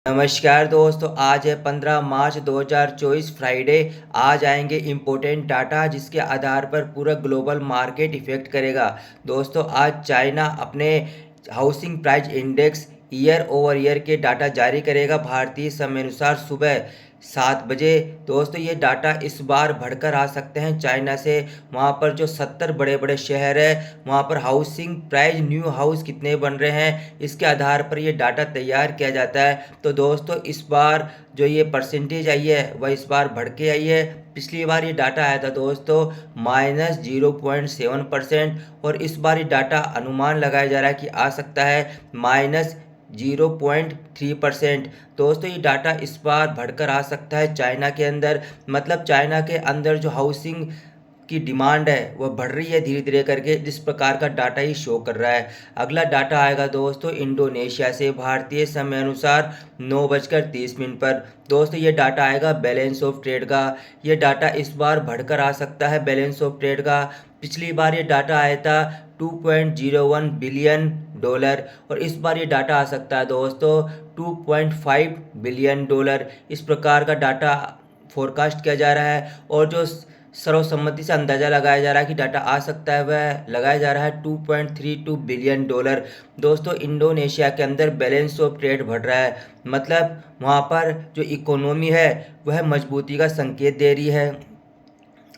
नमस्कार दोस्तों, आज है 15 मार्च 2024 फ्राइडे। आज आएंगे इम्पोर्टेंट डाटा जिसके आधार पर पूरा ग्लोबल मार्केट इफेक्ट करेगा। दोस्तों, आज चाइना अपने housing price index year over year के डाटा जारी करेगा भारतीय समय अनुसार सुबह 7 बजे। दोस्तों, ये डाटा इस बार बढ़कर आ सकते हैं चाइना से। वहाँ पर जो 70 बड़े बड़े शहर है वहाँ पर हाउसिंग प्राइस न्यू हाउस कितने बन रहे हैं इसके आधार पर ये डाटा तैयार किया जाता है। तो दोस्तों, इस बार जो ये परसेंटेज आई है वह इस बार बढ़ के आई है। पिछली बार ये डाटा आया था दोस्तों -0.7%, और इस बार ये डाटा अनुमान लगाया जा रहा है कि आ सकता है -0.3%। दोस्तों, ये डाटा इस बार बढ़कर आ सकता है चाइना के अंदर। मतलब चाइना के अंदर जो हाउसिंग की डिमांड है वह बढ़ रही है धीरे धीरे करके, जिस प्रकार का डाटा ही शो कर रहा है। अगला डाटा आएगा दोस्तों इंडोनेशिया से भारतीय समय अनुसार 9:30 पर। दोस्तों, ये डाटा आएगा बैलेंस ऑफ ट्रेड का। ये डाटा इस बार बढ़कर आ सकता है बैलेंस ऑफ ट्रेड का। पिछली बार ये डाटा आया था $2.01 बिलियन, और इस बार ये डाटा आ सकता है दोस्तों $2.5 बिलियन। इस प्रकार का डाटा फोरकास्ट किया जा रहा है, और जो सर्वसम्मति से अंदाज़ा लगाया जा रहा है कि डाटा आ सकता है वह लगाया जा रहा है $2.32 बिलियन। दोस्तों, इंडोनेशिया के अंदर बैलेंस ऑफ ट्रेड बढ़ रहा है। मतलब वहाँ पर जो इकोनॉमी है वह मजबूती का संकेत दे रही है।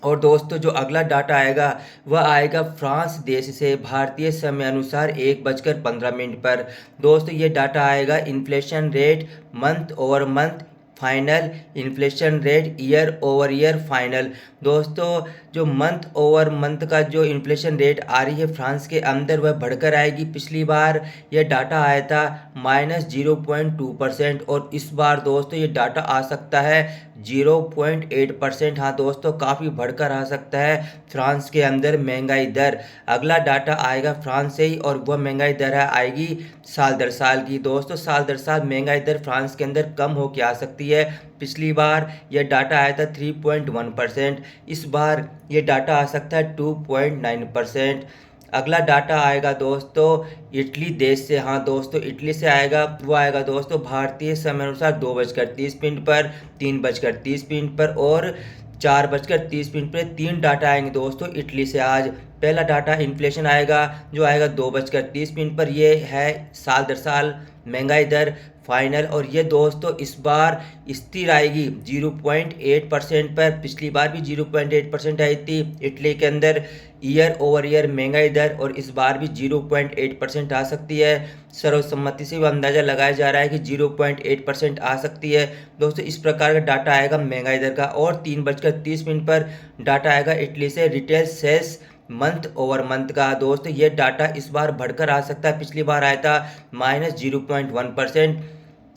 और दोस्तों, जो अगला डाटा आएगा वह आएगा फ्रांस देश से भारतीय समय अनुसार 1:15 पर। दोस्तों, ये डाटा आएगा inflation rate month over month final, inflation rate year over year final. दोस्तों, जो मंथ ओवर मंथ का जो इन्फ्लेशन रेट आ रही है फ्रांस के अंदर वह बढ़कर आएगी। पिछली बार यह डाटा आया था -0.2%, और इस बार दोस्तों ये डाटा आ सकता है 0.8%। हाँ दोस्तों, काफ़ी बढ़कर आ सकता है फ्रांस के अंदर महंगाई दर। अगला डाटा आएगा फ्रांस से ही, और वह महंगाई दर है आएगी साल दर साल की। दोस्तों, साल दर साल महंगाई दर फ्रांस के अंदर कम होकर आ सकती है। पिछली बार यह डाटा आया था 3.1%, इस बार ये डाटा आ सकता है 2.9%। अगला डाटा आएगा दोस्तों इटली देश से। हाँ दोस्तों, इटली से आएगा। वो आएगा दोस्तों भारतीय समय अनुसार 2:30 पर, 3:30 पर और 4:30 पर। 3 डाटा आएंगे दोस्तों इटली से आज। पहला डाटा इन्फ्लेशन आएगा जो आएगा 2:30 पर। ये है साल दर साल महंगाई दर फाइनल, और ये दोस्तों इस बार स्थिर आएगी 0.8% पर। पिछली बार भी 0.8% आई थी इटली के अंदर ईयर ओवर ईयर महंगाई दर, और इस बार भी 0.8% आ सकती है। सर्वसम्मति से भी अंदाज़ा लगाया जा रहा है कि 0.8% आ सकती है। दोस्तों, इस प्रकार का डाटा आएगा महंगाई दर का। और 3:30 पर डाटा आएगा इटली से retail sales month over month का। दोस्तों, ये डाटा इस बार बढ़कर आ सकता है। पिछली बार आया था -0.1%,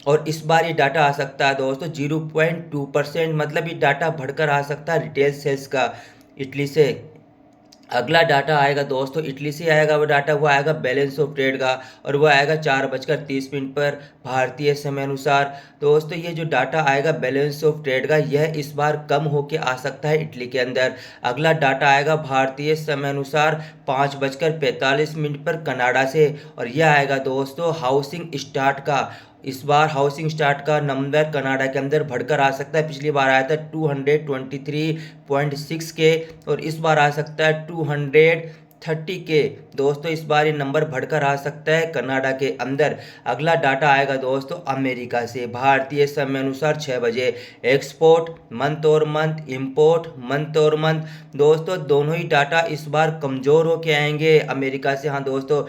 और इस बार ये डाटा आ सकता है दोस्तों 0.2%। मतलब ये डाटा बढ़कर आ सकता है रिटेल सेल्स का इटली से। अगला डाटा आएगा दोस्तों इटली से आएगा। वो डाटा वो आएगा बैलेंस ऑफ ट्रेड का, और वो आएगा 4:30 पर भारतीय समय अनुसार। दोस्तों, ये जो डाटा आएगा बैलेंस ऑफ ट्रेड का यह इस बार कम होके आ सकता है इटली के अंदर। अगला डाटा आएगा भारतीय समय अनुसार 5:45 पर कनाडा से, और यह आएगा दोस्तों हाउसिंग स्टार्ट का। इस बार हाउसिंग स्टार्ट का नंबर कनाडा के अंदर बढ़कर आ सकता है। पिछली बार आया था 223.6 के, और इस बार आ सकता है 230 के। दोस्तों, इस बार ये नंबर बढ़कर आ सकता है कनाडा के अंदर। अगला डाटा आएगा दोस्तों अमेरिका से भारतीय समय अनुसार 6 बजे। एक्सपोर्ट मंथ और मंथ, इंपोर्ट मंथ और मंथ। दोस्तों, दोनों ही डाटा इस बार कमज़ोर होके आएंगे अमेरिका से। हाँ दोस्तों,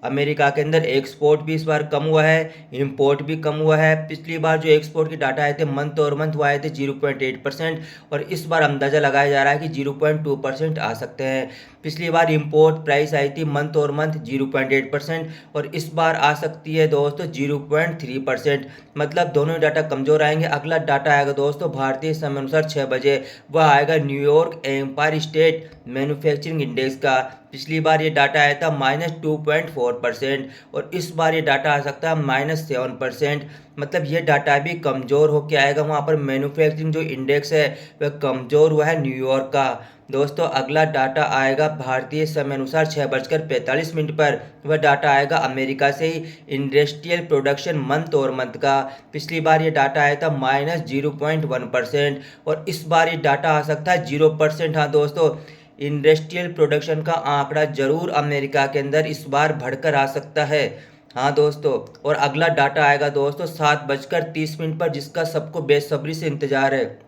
अमेरिका के अंदर एक्सपोर्ट भी इस बार कम हुआ है, इंपोर्ट भी कम हुआ है। पिछली बार जो एक्सपोर्ट के डाटा आए थे मंथ और मंथ वो आए थे 0.8%, और इस बार अंदाज़ा लगाया जा रहा है कि 0.2% आ सकते हैं। पिछली बार इंपोर्ट प्राइस आई थी मंथ और मंथ 0.8%, और इस बार आ सकती है दोस्तों 0.3%। मतलब दोनों ही डाटा कमज़ोर आएंगे। अगला डाटा आएगा दोस्तों भारतीय समय अनुसार 6 बजे। वह आएगा New York Empire State manufacturing index का। पिछली बार ये डाटा आया था -2.4%, और इस बार ये डाटा आ सकता है -7%। मतलब ये डाटा भी कमज़ोर होकर आएगा। वहाँ पर मैन्युफैक्चरिंग जो इंडेक्स है वह कमज़ोर हुआ है न्यूयॉर्क का। दोस्तों अगला डाटा आएगा भारतीय समय अनुसार 6:45 पर। वह डाटा आएगा अमेरिका से ही, इंडस्ट्रियल प्रोडक्शन मंथ और मंथ का। पिछली बार ये डाटा आया था -0.1%, और इस बार ये डाटा आ सकता है 0%। हाँ दोस्तों, इंडस्ट्रियल प्रोडक्शन का आंकड़ा जरूर अमेरिका के अंदर इस बार बढ़कर आ सकता है। हाँ दोस्तों, और अगला डाटा आएगा दोस्तों 7:30 पर, जिसका सबको बेसब्री से इंतजार है।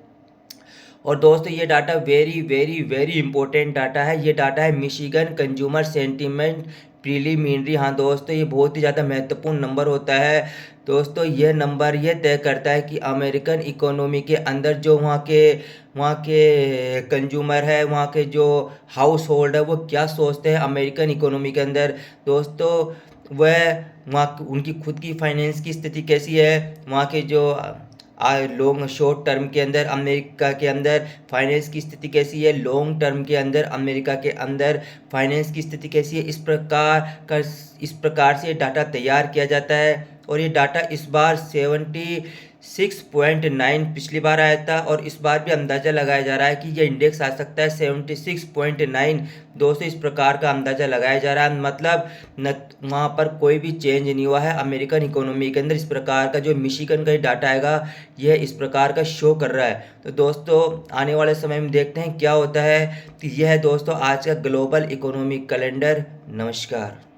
और दोस्तों ये data very very very important data है। ये डाटा है मिशिगन कंज्यूमर सेंटीमेंट प्रीलिमिनरी। हाँ दोस्तों, ये बहुत ही ज़्यादा महत्वपूर्ण नंबर होता है। दोस्तों ये नंबर ये तय करता है कि अमेरिकन इकोनॉमी के अंदर जो वहाँ के कंज्यूमर है, वहाँ के जो हाउस होल्ड है, वो क्या सोचते हैं अमेरिकन इकोनॉमी के अंदर। दोस्तों वह वहाँ उनकी खुद की फाइनेंस की स्थिति कैसी है, वहाँ के जो लॉन्ग शॉर्ट टर्म के अंदर अमेरिका के अंदर फाइनेंस की स्थिति कैसी है, लॉन्ग टर्म के अंदर अमेरिका के अंदर फाइनेंस की स्थिति कैसी है। इस प्रकार से डाटा तैयार किया जाता है। और ये डाटा इस बार 76.9 पिछली बार आया था, और इस बार भी अंदाज़ा लगाया जा रहा है कि ये इंडेक्स आ सकता है 76.9। दोस्तों इस प्रकार का अंदाज़ा लगाया जा रहा है, मतलब न वहाँ पर कोई भी चेंज नहीं हुआ है अमेरिकन इकोनॉमी के अंदर। इस प्रकार का जो मिशिगन का डाटा आएगा यह इस प्रकार का शो कर रहा है। तो दोस्तों आने वाले समय में देखते हैं क्या होता है। तो यह है दोस्तों आज का ग्लोबल इकोनॉमिक कैलेंडर। नमस्कार।